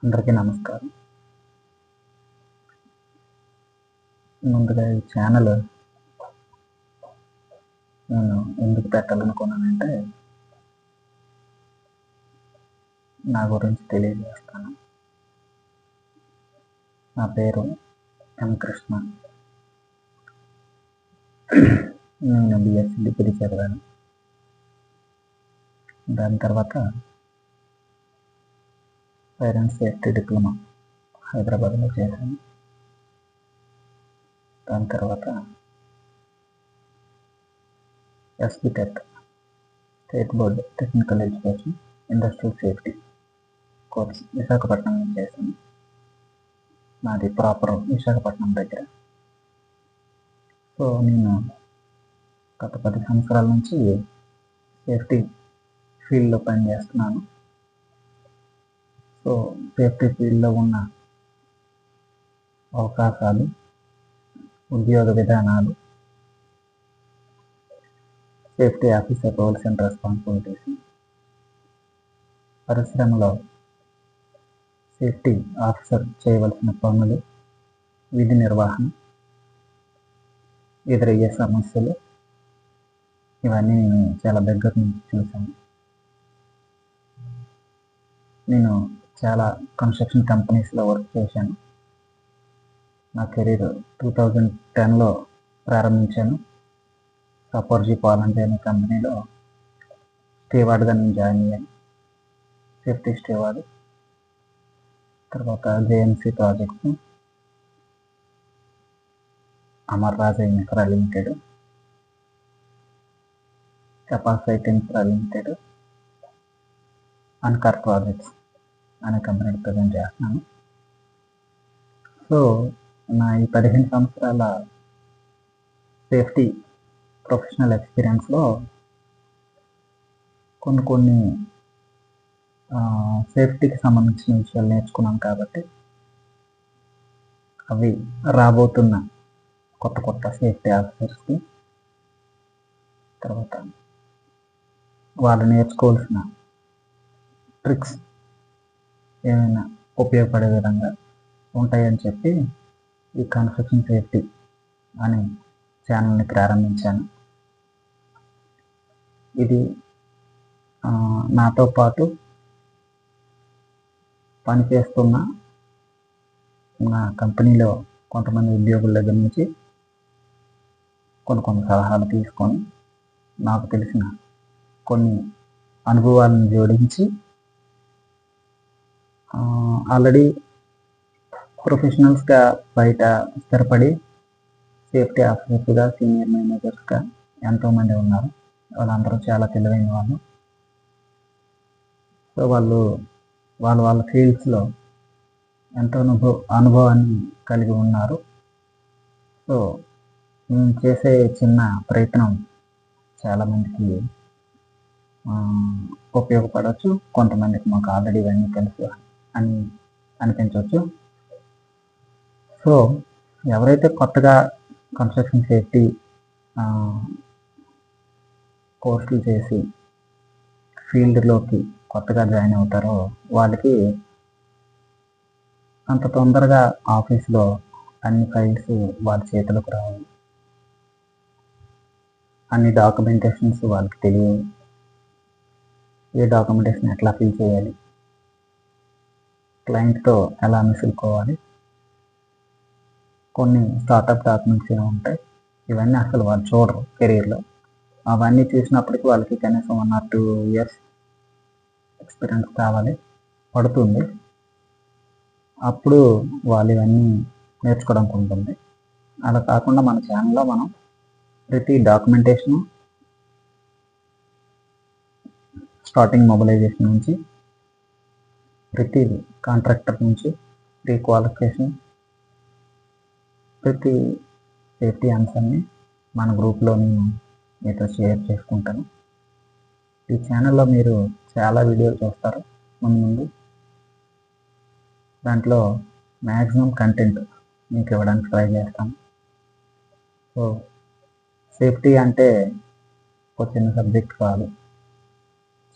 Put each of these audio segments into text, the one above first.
అందరికీ నమస్కారం. ముందుగా ఈ ఛానల్ నేను ఎందుకు పెట్టాలనుకున్నానంటే, నా గురించి తెలియజేస్తాను. నా పేరు ఎం. కృష్ణ. నేను బిఎస్సి డిగ్రీ చదివాను. దాని తర్వాత ఫైర్ అండ్ సేఫ్టీ డిప్లొమా హైదరాబాద్లో చేశాను. దాని తర్వాత ఎస్బిటెక్ state board technical education industrial safety course Visakhapatnam చేశాను. నాది ప్రాపర్ విశాఖపట్నం దగ్గర. సో నేను గత 10 సంవత్సరాల నుంచి సేఫ్టీ ఫీల్డ్లో పనిచేస్తున్నాను. సో సేఫ్టీ ఫీల్డ్లో ఉన్న అవకాశాలు, ఉద్యోగ విధానాలు, safety officer roles and responsibilities, పరిశ్రమలో సేఫ్టీ ఆఫీసర్ చేయవలసిన పనులు, విధి నిర్వహణ, ఎదురయ్యే సమస్యలు, ఇవన్నీ నేను చాలా దగ్గర నుంచి చూశాను. నేను చాలా కన్స్ట్రక్షన్ కంపెనీస్లో వర్క్ చేశాను. నా కెరీర్ 2010లో ప్రారంభించాను. సపోర్జీ పాలంజీ అనే కంపెనీలో స్టీవార్డ్గా నేను జాయిన్ అయ్యాను, సేఫ్టీ స్టీవార్డ్. తర్వాత JMC projects, Amar Raja infra limited, Capacite infra limited, అన్కర్ ప్రాజెక్ట్స్ అనే కంపెనీలో ప్రజెంట్ చేస్తున్నాను. సో నా ఈ 15 సంవత్సరాల సేఫ్టీ ప్రొఫెషనల్ ఎక్స్పీరియన్స్లో కొన్ని సేఫ్టీకి సంబంధించిన విషయాలు నేర్చుకున్నాను. కాబట్టి అవి రాబోతున్న కొత్త సేఫ్టీ ఆఫీసర్స్కి, తర్వాత వాళ్ళు నేర్చుకోవాల్సిన ట్రిక్స్ ఏమైనా ఉపయోగపడే విధంగా ఉంటాయని చెప్పి ఈ కన్స్ట్రక్షన్ సేఫ్టీ అనే ఛానల్ని ప్రారంభించాను. ఇది నాతో పాటు పనిచేస్తున్న నా కంపెనీలో కొంతమంది ఉద్యోగుల దగ్గర నుంచి కొన్ని సలహాలు తీసుకొని, నాకు తెలిసిన కొన్ని అనుభవాలను జోడించి, ఆల్రెడీ ప్రొఫెషనల్స్గా బయట స్థిరపడి సేఫ్టీ ఆఫీసర్స్గా, సీనియర్ మేనేజర్స్గా ఎంతోమంది ఉన్నారు. వాళ్ళందరూ చాలా తెలివైన వాళ్ళు. సో వాళ్ళ ఫీల్డ్స్లో ఎంతో అనుభవాన్ని కలిగి ఉన్నారు. సో మేము చేసే చిన్న ప్రయత్నం చాలామందికి ఉపయోగపడవచ్చు. కొంతమందికి మాకు ఆల్రెడీ ఇవన్నీ తెలుసు అని అనిపించవచ్చు. సో ఎవరైతే కొత్తగా కన్స్ట్రక్షన్ సేఫ్టీ కోర్సులు చేసి ఫీల్డ్లోకి కొత్తగా జాయిన్ అవుతారో వాళ్ళకి అంత తొందరగా ఆఫీస్లో అన్ని ఫైల్స్ వాళ్ళ చేతులకు రావు, అన్ని డాక్యుమెంటేషన్స్ వాళ్ళకి తెలియవు, ఏ డాక్యుమెంటేషన్ ఎట్లా ఫిల్ చేయాలి, క్లయింట్తో ఎలా మిసులుకోవాలి, కొన్ని స్టార్టప్ డాక్యుమెంట్స్ ఏమి ఉంటాయి, ఇవన్నీ అసలు వాళ్ళు చూడరు కెరీర్లో. అవన్నీ చూసినప్పటికీ వాళ్ళకి కనీసం 1 or 2 years ఎక్స్పీరియన్స్ కావాలి, పడుతుంది. అప్పుడు వాళ్ళు ఇవన్నీ నేర్చుకోవడానికి ఉంటుంది. అలా కాకుండా మన ఛానల్లో మనం ప్రతి డాక్యుమెంటేషను, స్టార్టింగ్ మొబిలైజేషన్ నుంచి, ప్రతి కాంట్రాక్టర్ నుంచి ప్రీ క్వాలిఫికేషన్, ప్రతి సేఫ్టీ అంశాన్ని మన గ్రూప్లో నేను మీతో షేర్ చేసుకుంటాను. ఈ ఛానల్లో మీరు చాలా వీడియోలు చూస్తారు ముందు. దాంట్లో మ్యాక్సిమం కంటెంట్ మీకు ఇవ్వడానికి ట్రై చేస్తాను. సో సేఫ్టీ అంటే ఒక చిన్న సబ్జెక్ట్ కాదు,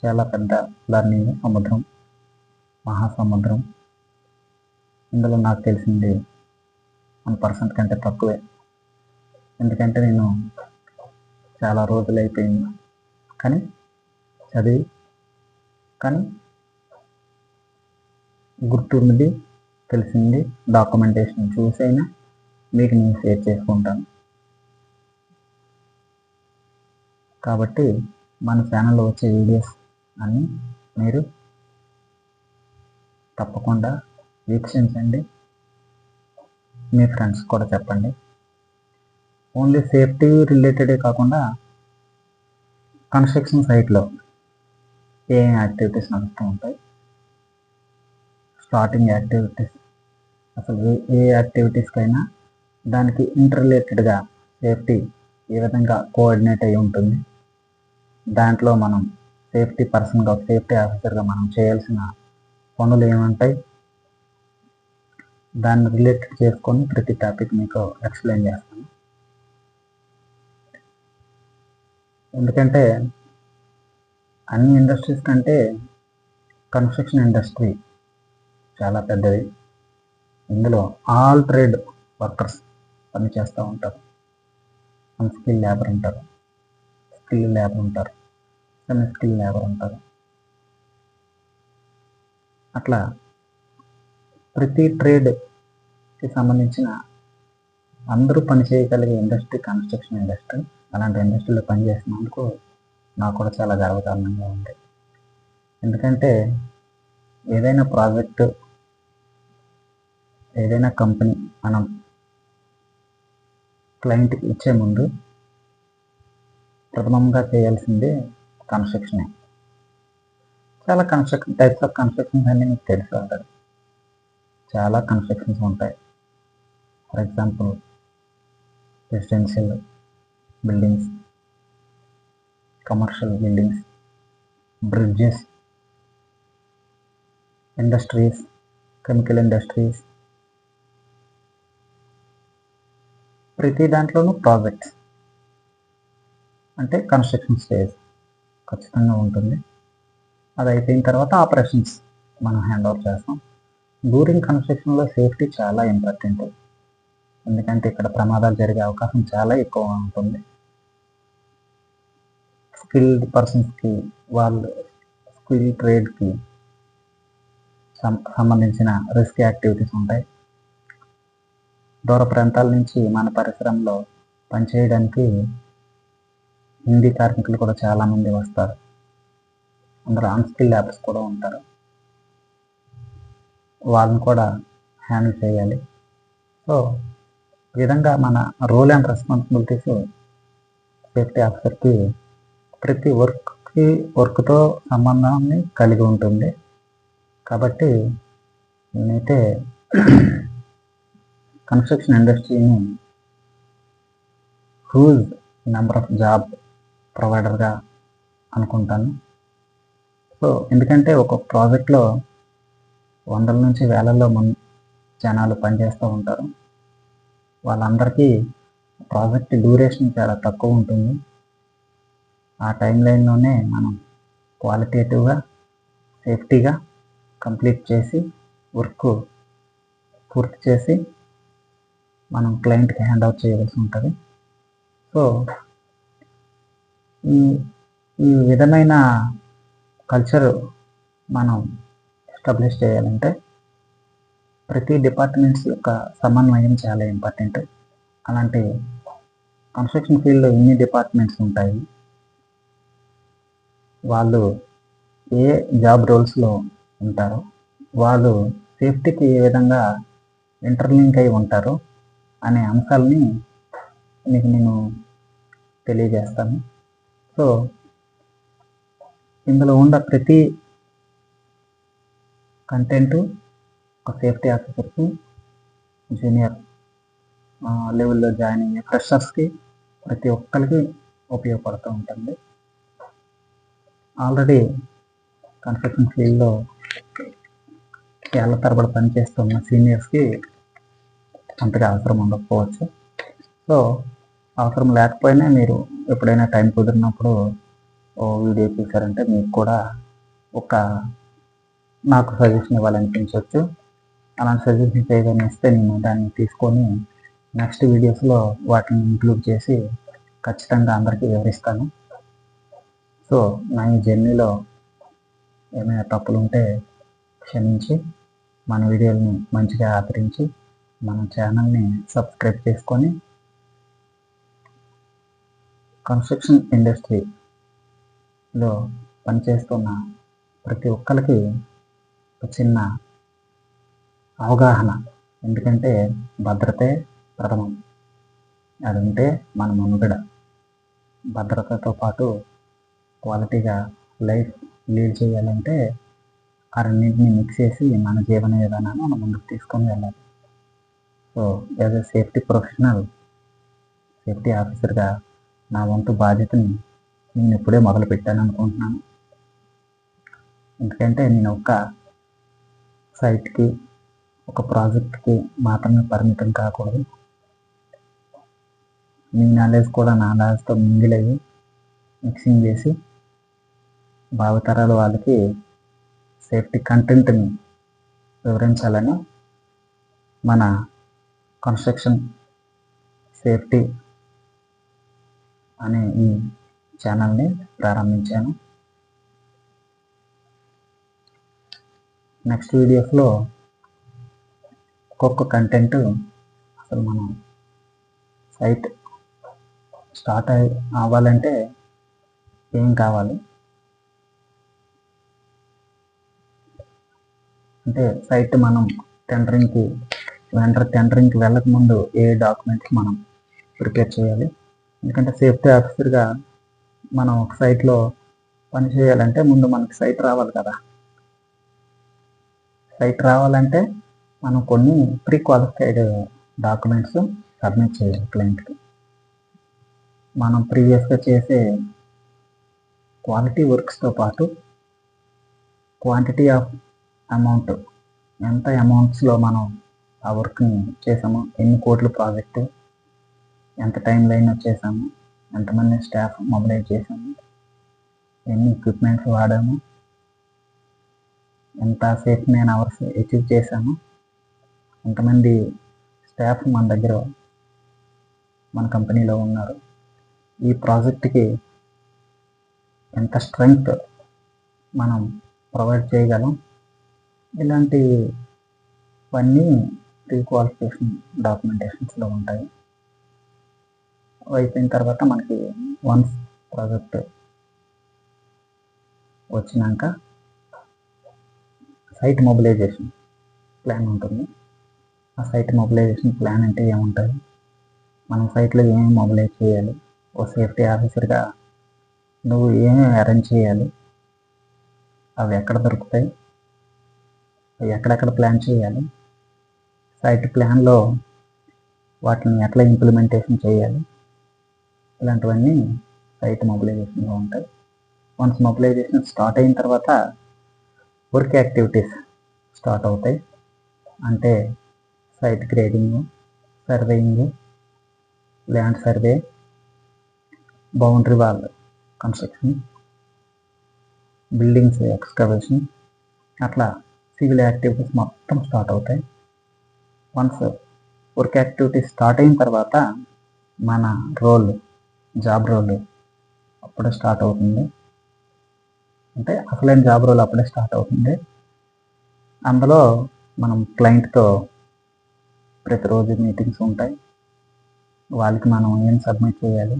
చాలా పెద్ద లర్నింగ్ సముద్రం, మహాసముద్రం. ఇందులో నాకు తెలిసింది 1% కంటే తక్కువే. ఎందుకంటే నేను చాలా రోజులు అయిపోయింది కానీ చదివి, కానీ గుర్తున్నది, తెలిసింది, డాక్యుమెంటేషన్ చూసైనా మీకు నేను షేర్ చేసుకుంటాను. కాబట్టి మన ఛానల్లో వచ్చే వీడియోస్ అన్నీ మీరు తప్పకుండా వీక్షించండి, మీ ఫ్రెండ్స్ కూడా చెప్పండి. ఓన్లీ సేఫ్టీ రిలేటెడే కాకుండా కన్స్ట్రక్షన్ సైట్లో ఏ యాక్టివిటీస్ నడుస్తూ ఉంటాయి, స్టార్టింగ్ యాక్టివిటీస్, అసలు ఏ యాక్టివిటీస్కైనా దానికి ఇంటర్రిలేటెడ్గా సేఫ్టీ ఏ విధంగా కోఆర్డినేట్ అయి ఉంటుంది, దాంట్లో మనం సేఫ్టీ పర్సన్గా, సేఫ్టీ ఆఫీసర్గా మనం చేయాల్సిన పనులు ఏముంటాయి, దాన్ని రిలేటెడ్ చేసుకొని ప్రతి టాపిక్ మీకు ఎక్స్ప్లెయిన్ చేస్తాను. ఎందుకంటే అన్ని ఇండస్ట్రీస్ కంటే కన్స్ట్రక్షన్ ఇండస్ట్రీ చాలా పెద్దది. ఇందులో ఆల్ ట్రేడ్ వర్కర్స్ పనిచేస్తూ ఉంటారు. అన్స్కిల్ లేబర్ ఉంటారు, స్కిల్ లేబర్ ఉంటారు, సెమీ స్కిల్ లేబర్ ఉంటారు. అట్లా ప్రతి ట్రేడ్కి సంబంధించిన అందరూ పనిచేయగలిగే ఇండస్ట్రీ కన్స్ట్రక్షన్ ఇండస్ట్రీ. అలాంటి ఇండస్ట్రీలో పనిచేసినందుకు నాకు కూడా చాలా గర్వకారణంగా ఉంది. ఎందుకంటే ఏదైనా ప్రాజెక్టు, ఏదైనా కంపెనీ మనం క్లయింట్కి ఇచ్చే ముందు ప్రథమంగా చేయాల్సిందే కన్స్ట్రక్షనే. చాలా టైప్స్ ఆఫ్ కన్స్ట్రక్షన్స్ అన్నీ మీకు తెలిసి ఉంటుంది. చాలా కన్స్ట్రక్షన్స్ ఉంటాయి. For example residential buildings, commercial buildings, bridges, industries, chemical industries, ప్రతి దాంట్లోనూ ప్రాజెక్ట్స్ అంటే కన్స్ట్రక్షన్ స్టేజ్ ఖచ్చితంగా ఉంటుంది. అది అయిపోయిన తర్వాత ఆపరేషన్స్ మనం హ్యాండ్ ఓవర్ చేస్తాం. డ్యూరింగ్ కన్స్ట్రక్షన్లో సేఫ్టీ చాలా ఇంపార్టెంట్. ఎందుకంటే ఇక్కడ ప్రమాదాలు జరిగే అవకాశం చాలా ఎక్కువ ఉంటుంది. స్కిల్డ్ పర్సన్స్కి, వాళ్ళు స్కిల్ ట్రేడ్కి సంబంధించిన రిస్క్ యాక్టివిటీస్ ఉంటాయి. దూర ప్రాంతాల నుంచి మన పరిసరంలో పనిచేయడానికి హిందీ కార్మికులు కూడా చాలామంది వస్తారు. అందరూ అన్స్కిల్ లేబర్స్ కూడా ఉంటారు. వాళ్ళని కూడా హ్యాండిల్ చేయాలి. సో ఈ విధంగా మన రోల్ అండ్ రెస్పాన్సిబిలిటీస్ సేఫ్టీ ఆఫీసర్కి ప్రతి వర్క్తో సంబంధాన్ని కలిగి ఉంటుంది. కాబట్టి నేనైతే కన్స్ట్రక్షన్ ఇండస్ట్రీని హ్యూజ్ నెంబర్ ఆఫ్ జాబ్ ప్రొవైడర్గా అనుకుంటాను. సో ఎందుకంటే ఒక ప్రాజెక్ట్లో వందల నుంచి వేలల్లో జనాలు పనిచేస్తూ ఉంటారు. వాళ్ళందరికీ ప్రాజెక్ట్ డ్యూరేషన్ చాలా తక్కువ ఉంటుంది. ఆ టైం లైన్లోనే మనం క్వాలిటేటివ్గా, సేఫ్టీగా కంప్లీట్ చేసి వర్క్ పూర్తి చేసి మనం క్లయింట్కి హ్యాండ్ ఓవర్ చేయవలసి ఉంటుంది. సో ఈ విధమైన కల్చర్ మనం ఎస్టాబ్లిష్ చేయాలంటే ప్రతి డిపార్ట్మెంట్స్ యొక్క సమన్వయం చాలా ఇంపార్టెంట్. అలాంటి కన్స్ట్రక్షన్ ఫీల్డ్లో ఎన్ని డిపార్ట్మెంట్స్ ఉంటాయి, వాళ్ళు ఏ జాబ్ రోల్స్లో ఉంటారో, వాళ్ళు సేఫ్టీకి ఏ విధంగా ఇంటర్లింక్ అయి ఉంటారో అనే అంశాలని మీకు నేను తెలియజేస్తాను. సో ఇందులో ఉన్న ప్రతి కంటెంట్ ఒక సేఫ్టీ ఆఫీసర్కి, జూనియర్ లెవెల్లో జాయిన్ అయ్యే ఫ్రెషర్స్కి, ప్రతి ఒక్కరికి ఉపయోగపడుతూ ఉంటుంది. ఆల్రెడీ కన్స్ట్రక్షన్ ఫీల్డ్లో ఏళ్ల తరబడి పనిచేస్తున్న సీనియర్స్కి అంతగా అవసరం ఉండకపోవచ్చు. సో అవసరం లేకపోయినా మీరు ఎప్పుడైనా టైం కుదిరినప్పుడు ఓ వీడియో చూసారంటే మీకు కూడా నాకు సజెషన్ ఇవ్వాలనిపించవచ్చు. అలాంటి సజెషన్స్ ఏదైనా ఇస్తే నేను దాన్ని తీసుకొని నెక్స్ట్ వీడియోస్లో వాటిని ఇంక్లూడ్ చేసి ఖచ్చితంగా అందరికీ వివరిస్తాను. సో నా ఈ జర్నీలో ఏమైనా తప్పులు ఉంటే క్షమించి మన వీడియోని మంచిగా ఆదరించి మన ఛానల్ని సబ్స్క్రైబ్ చేసుకొని కన్స్ట్రక్షన్ ఇండస్ట్రీలో పనిచేస్తున్న ప్రతి ఒక్కరికి ఒక చిన్న అవగాహన, ఎందుకంటే భద్రతే ప్రథమం. అది ఉంటే మన మనుగడ. భద్రతతో పాటు క్వాలిటీగా లైఫ్ లీడ్ చేయాలంటే ఆ రెండింటిని మిక్స్ చేసి మన జీవన విధానాన్ని మనం ముందుకు తీసుకొని వెళ్ళాలి. So as a safety professional, safety ఆఫీసర్గా నా వంతు బాధ్యతని నేను ఇప్పుడే మొదలు పెట్టాను అనుకుంటున్నాను. ఎందుకంటే నేను ఒక సైట్కి, ఒక ప్రాజెక్ట్కి మాత్రమే పరిమితం కాకూడదు. మీ నాలెడ్జ్ కూడా నా నాలెడ్జ్తో మింగిల్ అయ్యి మిక్సింగ్ చేసి భావితరాల వాళ్ళకి సేఫ్టీ కంటెంట్ని వివరించాలని మన కన్స్ట్రక్షన్ సేఫ్టీ అనే ఈ ఛానల్ని ప్రారంభించాను. నెక్స్ట్ వీడియోస్లో ఒక్కొక్క కంటెంట్, అసలు మనం సైట్ స్టార్ట్ అవ్వాలంటే ఏం కావాలి, అంటే సైట్ మనం టెండరింగ్కి వెళ్ళకముందు ఏ డాక్యుమెంట్స్ మనం ప్రిపేర్ చేయాలి. ఎందుకంటే సేఫ్టీ ఆఫీసర్గా మనం ఒక సైట్లో పని చేయాలంటే ముందు మనకి సైట్ రావాలి కదా. సైట్ రావాలంటే మనం కొన్ని ప్రీ క్వాలిఫైడ్ డాక్యుమెంట్స్ సబ్మిట్ చేయాలి క్లయింట్కి. మనం ప్రీవియస్గా చేసే క్వాలిటీ వర్క్స్తో పాటు క్వాంటిటీ ఆఫ్ అమౌంట్, ఎంత అమౌంట్స్లో మనం ఆ వర్క్ని చేసాము, ఎన్ని కోట్ల ప్రాజెక్టు, ఎంత టైం లైన్ వచ్చేసాము, ఎంతమంది స్టాఫ్ మొబిలైజ్ చేసాము, ఎన్ని ఎక్విప్మెంట్స్ వాడాము, ఎంత సేఫ్ మ్యాన్ అవర్స్ అచీవ్ చేసాము, ఎంతమంది స్టాఫ్ మన దగ్గర మన కంపెనీలో ఉన్నారు, ఈ ప్రాజెక్ట్కి ఎంత స్ట్రెంగ్త్ మనం ప్రొవైడ్ చేయగలం, ఇలాంటివన్నీ ప్రీ క్వాలిఫికేషన్ డాక్యుమెంటేషన్స్లో ఉంటాయి. అయిపోయిన తర్వాత మనకి వన్స్ ప్రాజెక్ట్ వచ్చినాక సైట్ మొబిలైజేషన్ ప్లాన్ ఉంటుంది. ఆ సైట్ మొబిలైజేషన్ ప్లాన్ అంటే ఏముంటుంది, మనం సైట్లో ఏమేమి మొబిలైజ్ చేయాలి, ఓ సేఫ్టీ ఆఫీసర్గా నువ్వు ఏమేమి అరేంజ్ చేయాలి, అవి ఎక్కడ దొరుకుతాయి, అవి ఎక్కడెక్కడ ప్లాన్ చేయాలి, సైట్ ప్లాన్లో వాటిని ఎట్లా ఇంప్లిమెంటేషన్ చేయాలి, ఇలాంటివన్నీ సైట్ మొబిలైజేషన్లో ఉంటాయి. వన్స్ మొబిలైజేషన్ స్టార్ట్ అయిన తర్వాత వర్క్ యాక్టివిటీస్ స్టార్ట్ అవుతాయి. అంటే site grading, surveying, land survey, boundary wall construction, buildings excavation, అట్లా సివిల్ యాక్టివిటీస్ మొత్తం స్టార్ట్ అవుతాయి. వన్స్ వర్క్ యాక్టివిటీస్ స్టార్ట్ అయిన తర్వాత మన జాబ్ రోల్ అప్పుడే స్టార్ట్ అవుతుంది. అంటే అసలైన జాబ్ రోల్ అప్పుడే స్టార్ట్ అవుతుంది. అందులో మనం క్లయింట్తో ప్రతిరోజు మీటింగ్స్ ఉంటాయి. వాళ్ళకి మనం ఏం సబ్మిట్ చేయాలి,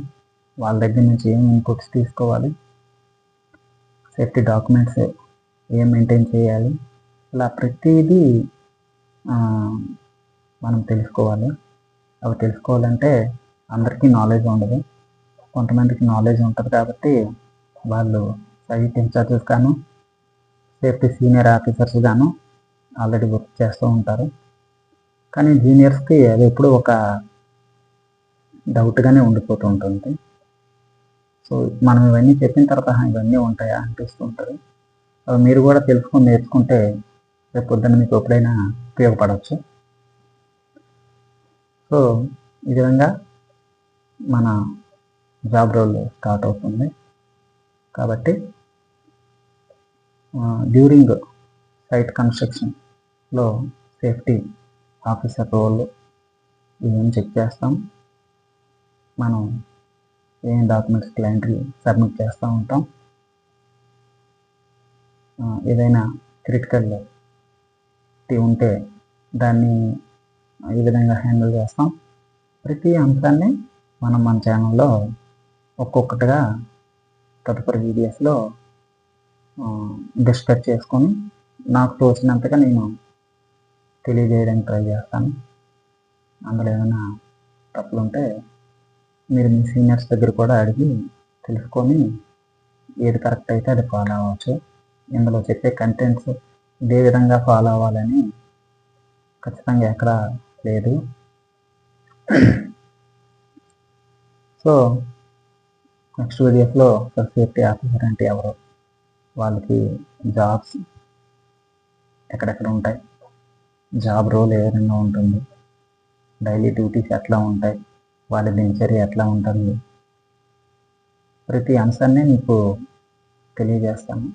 వాళ్ళ దగ్గర నుంచి ఏం ఇన్పుట్స్ తీసుకోవాలి, సేఫ్టీ డాక్యుమెంట్స్ ఏం మెయింటైన్ చేయాలి, ఇలా ప్రతిదీ మనం తెలుసుకోవాలి. అవి తెలుసుకోవాలంటే అందరికీ నాలెడ్జ్ ఉండదు, కొంతమందికి నాలెడ్జ్ ఉంటుంది. కాబట్టి వాళ్ళు సైట్ ఇన్ఛార్జెస్ గాను, సేఫ్టీ సీనియర్ ఆఫీసర్స్ గాను ఆల్రెడీ వర్క్ చేస్తూ ఉంటారు. కానీ జూనియర్స్కి అది ఎప్పుడు ఒక డౌట్గానే ఉండిపోతూ ఉంటుంది. సో మనం ఇవన్నీ చెప్పిన తర్వాత ఇవన్నీ ఉంటాయా అనిపిస్తూ ఉంటుంది. అవి మీరు కూడా తెలుసుకొని నేర్చుకుంటే రేపు పొద్దున్న మీకు ఎప్పుడైనా ఉపయోగపడవచ్చు. సో ఈ విధంగా మన జాబ్ రోల్ స్టార్ట్ అవుతుంది. కాబట్టి డ్యూరింగ్ సైట్ కన్స్ట్రక్షన్లో సేఫ్టీ ఆఫీసర్ రోల్ ఇవన్నీ చెక్ చేస్తాం. మనం ఏం డాక్యుమెంట్స్ క్లయింట్కి సబ్మిట్ చేస్తూ ఉంటాం. ఏదైనా క్రిటికల్ ఉంటే దాన్ని ఈ విధంగా హ్యాండిల్ చేస్తాం. ప్రతి అంశాన్ని మనం మన ఛానల్లో ఒక్కొక్కటిగా తదుపరి వీడియోస్లో డిస్కస్ చేసుకొని నాకు తోచినంతగా నేను తెలియజేయడానికి ట్రై చేస్తాను. అందులో ఏమైనా తప్పులు ఉంటే మీరు మీ సీనియర్స్ దగ్గర కూడా అడిగి తెలుసుకొని ఏది కరెక్ట్ అయితే అది ఫాలో అవ్వచ్చు. ఇందులో చెప్పే కంటెంట్స్ ఇదే విధంగా ఫాలో అవ్వాలని ఖచ్చితంగా ఎక్కడ లేదు. సో నెక్స్ట్ వీడియోస్లో సేఫ్టీ ఆఫీసర్ అంటే ఎవరు, వాళ్ళకి జాబ్స్ ఎక్కడెక్కడ ఉంటాయి, జాబ్ రోల్ ఏ విధంగా ఉంటుంది, డైలీ డ్యూటీస్ ఎట్లా ఉంటాయి, వాళ్ళ దినచర్య ఎట్లా ఉంటుంది, ప్రతి అంశాన్ని మీకు తెలియజేస్తాను.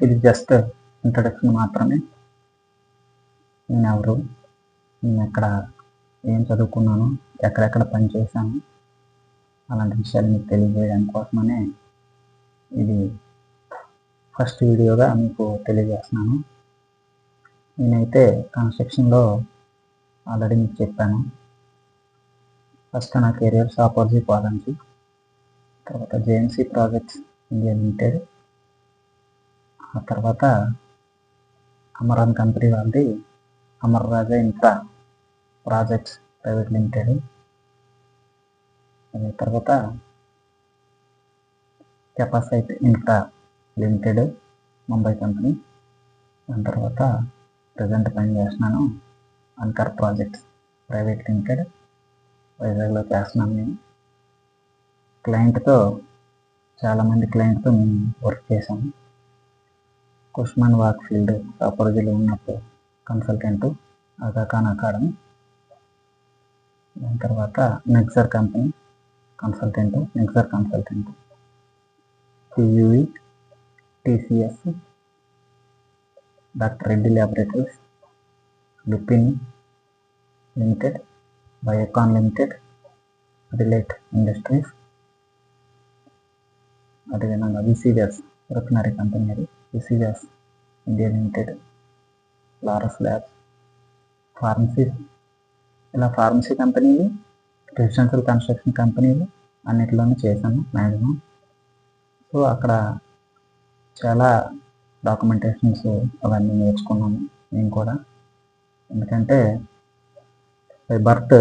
ఇది జస్ట్ ఇంట్రడక్షన్ మాత్రమే. నేను ఎవరు, నేను ఎక్కడ ఏం చదువుకున్నాను, ఎక్కడెక్కడ పని చేశాను, అలాంటి విషయాలు మీకు తెలియజేయడానికి కోసమనే ఇది ఫస్ట్ వీడియోగా మీకు తెలియజేస్తున్నాను. నేనైతే కన్స్ట్రక్షన్లో ఆల్రెడీ మీకు చెప్పాను. ఫస్ట్ నా కెరియర్ సాపర్జీ పాలెంచి, తర్వాత జేఎంసీ ప్రాజెక్ట్స్ ఇండియా లిమిటెడ్, ఆ తర్వాత అమరాన్ కంపెనీ వాళ్ళది Amar Raja infra projects private limited, అదే తర్వాత Capacite infra limited Mumbai company, దాని తర్వాత ప్రజెంట్ పని చేస్తున్నాను అంకర్ ప్రాజెక్ట్స్ ప్రైవేట్ లిమిటెడ్ వైజాగ్లో చేస్తున్నాను. నేను క్లయింట్తో చాలామంది క్లయింట్తో మేము వర్క్ చేశాము. కుష్మాన్ వాక్ ఫీల్డ్ సాపర్జీలో ఉన్నప్పుడు కన్సల్టెంట్ ఆగా ఖాన్ అకాడమీ, దాని తర్వాత నెక్సర్ కంపెనీ కన్సల్టెంట్ సియుఈ, TCS, doctor Reddy laboratories, Lupin limited, Biocon limited, రిలేట్ ఇండస్ట్రీస్, అదేవిధంగా విసిజర్స్ రిఫైనరీ కంపెనీ, అది విసిజర్స్ India limited, Laurus labs, pharmacies, ఇలా ఫార్మసీ కంపెనీలు, రెసిడెన్షియల్ కన్స్ట్రక్షన్ కంపెనీలు అన్నిటిలోనూ చేశాను మ్యాక్సిమం. సో అక్కడ చాలా డాక్యుమెంటేషన్స్ అవన్నీ నేర్చుకున్నాను నేను కూడా. ఎందుకంటే బై బర్త్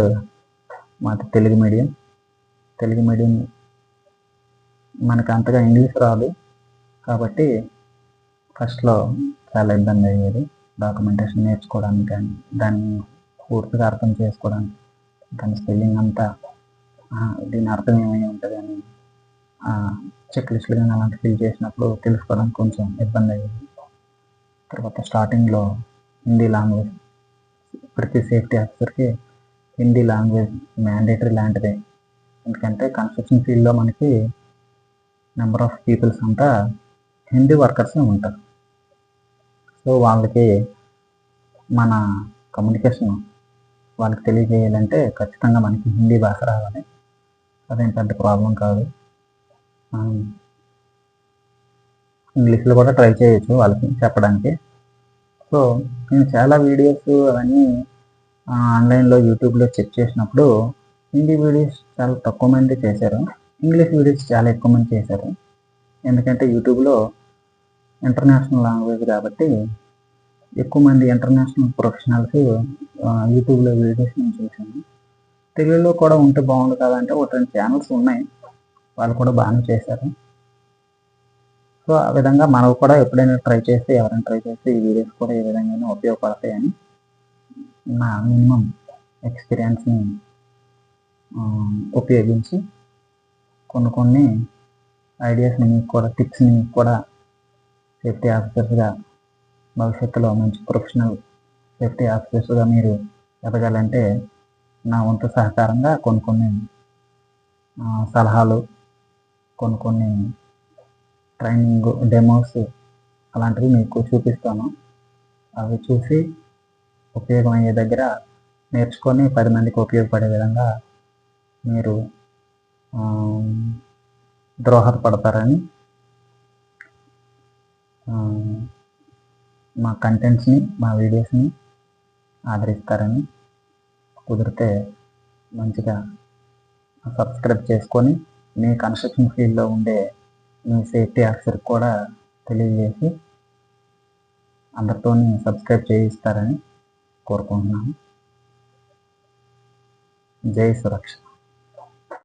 మాది తెలుగు మీడియం మనకు అంతగా ఇంగ్లీష్ రాదు కాబట్టి ఫస్ట్లో చాలా ఇబ్బంది అయ్యేది డాక్యుమెంటేషన్ నేర్చుకోవడానికి, కానీ దాన్ని పూర్తిగా అర్థం చేసుకోవడానికి, దాని స్పెల్లింగ్ అంతా దీని అర్థం ఏమై ఉంటుంది అని చెక్ లిస్టులు కానీ అలాంటి ఫిల్ చేసినప్పుడు తెలుసుకోవడానికి కొంచెం ఇబ్బంది అయ్యేది. తర్వాత స్టార్టింగ్లో హిందీ లాంగ్వేజ్, ప్రతి సేఫ్టీ ఆఫీసర్కి హిందీ లాంగ్వేజ్ మ్యాండేటరీ లాంటిదే. ఎందుకంటే కన్స్ట్రక్షన్ ఫీల్డ్లో మనకి నెంబర్ ఆఫ్ పీపుల్స్ అంతా హిందీ వర్కర్స్ ఉంటారు. సో వాళ్ళకి మన కమ్యూనికేషన్ వాళ్ళకి తెలియజేయాలంటే ఖచ్చితంగా మనకి హిందీ భాష రావాలి. అదేం పెద్ద ప్రాబ్లం కాదు. ఇంగ్లీష్లో కూడా ట్రై చేయొచ్చు వాళ్ళకి చెప్పడానికి. సో నేను చాలా వీడియోస్ అవన్నీ ఆన్లైన్లో యూట్యూబ్లో చెక్ చేసినప్పుడు హిందీ వీడియోస్ చాలా తక్కువ మంది చేశారు, ఇంగ్లీష్ వీడియోస్ చాలా ఎక్కువ మంది చేశారు. ఎందుకంటే యూట్యూబ్లో ఇంటర్నేషనల్ లాంగ్వేజ్ కాబట్టి ఎక్కువ మంది ఇంటర్నేషనల్ ప్రొఫెషనల్స్ యూట్యూబ్లో వీడియోస్ నేను చూశాను. తెలుగులో కూడా ఉంటే బాగుండు కదంటే ఒక 2 ఛానల్స్ ఉన్నాయి, వాళ్ళు కూడా బాగానే చేశారు. సో ఆ విధంగా మనకు కూడా ఎప్పుడైనా ఎవరైనా ట్రై చేస్తే ఈ వీడియోస్ కూడా ఏ విధంగా ఉపయోగపడతాయని నా మినిమం ఎక్స్పీరియన్స్ని ఉపయోగించి కొన్ని ఐడియాస్ని మీకు కూడా, టిప్స్ని మీకు కూడా సేఫ్టీ ఆఫీసర్స్గా భవిష్యత్తులో మంచి ప్రొఫెషనల్ సేఫ్టీ ఆఫీసర్స్గా మీరు ఎదగాలంటే నా వంతు సహకారంగా కొన్ని సలహాలు, కొన్ని ట్రైనింగ్ డెమోస్ అలాంటివి మీకు చూపిస్తాను. అవి చూసి ఉపయోగమయ్యే దగ్గర నేర్చుకొని 10 మందికి ఉపయోగపడే విధంగా మీరు దోహదపడతారని, మా కంటెంట్స్ని, మా వీడియోస్ని ఆదరిస్తారని, కుదిరితే మంచిగా సబ్స్క్రైబ్ చేసుకొని మీ కన్స్ట్రక్షన్ ఫీల్డ్లో ఉండే మీ సేఫ్టీ ఆఫీసర్కి కూడా తెలియజేసి అందరితో సబ్స్క్రైబ్ చేయిస్తారని కోరుకుంటున్నాను. జై సురక్ష.